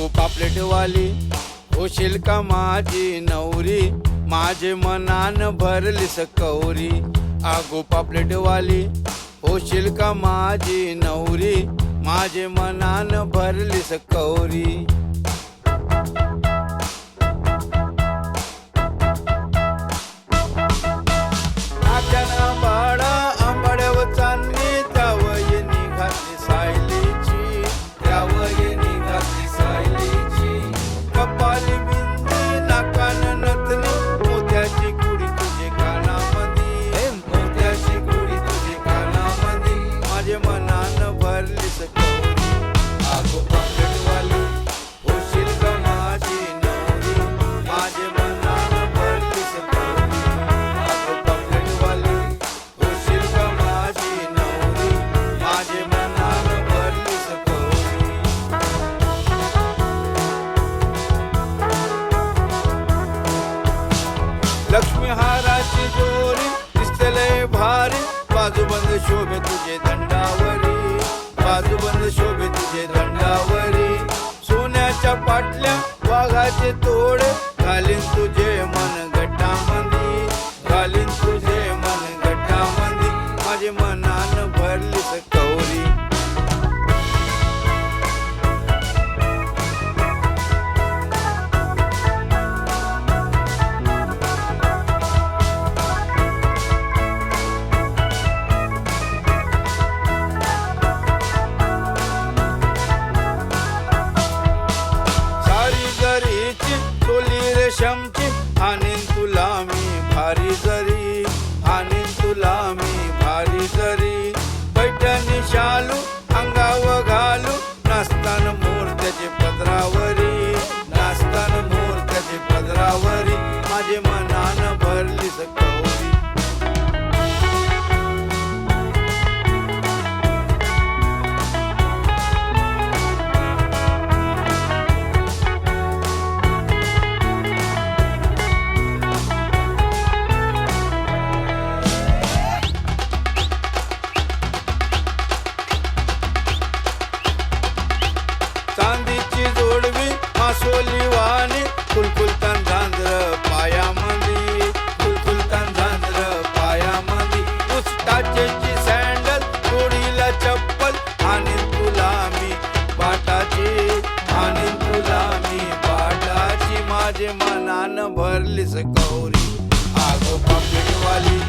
आगो पापलेटवाली होशील का माझी नवरी, माझे मनान भरलीस कवरी. आगो पापलेटवाली होशील का माझी नवरी, माझे मनान भरलीस कवरी. नात्याना बाळा आंबाड्यावर चांदणी, त्यावय निघाली सायलीची, त्यावय निघाली सायलीची. कपाली बिंदी नाकान नथनी, मोत्याची कुडी तुझे कानामधी, मोत्याची कुडी तुझे कानामधी, माझे मनान भरलीस कवरी. आगो पापलेटवाली होशील का माझी नवरी, माझे मनान भरलीस कवरी. आगो पापलेटवाली होशील का माझी नवरी, माझे मनान भरलीस कवरी. लक्ष्मी हाराची जोरी दिसतले भारी, बाजूबंद शोभे तुझे दंडावरी, बाजूबंद शोभे तुझे दंडावरी. सोन्याच्या पाटल्या वाघाचे तोडे, घालीन तुझे मन गटामंदी, घालीन तुझे मन गटामंदी, माझे मनान भरलीस कवरी. सारी जरीची चोली रेशमची, हानीन तुला मी भारी जरी, हानीन तुला मी भारी जरी. पैठणी शालू अंगाव घालू, नाचतान मोरत्याचे पदरावरी, नाचतान मोरत्याचे पदरावरी, माझे मनान भरलीस कवरी. चांदीची जोडवी मासोली वाणी, कुलकुलतान झांजर पायामंदी, कुलकुलतान झांजर पायामंदी. उष्टाचेची सँडल जोडीला चप्पल, हानीन तुला मी पाटाची, हानीन तुला मी पाटाची, माझे मनान भरलीस कवरी. आगो पापलेटवाली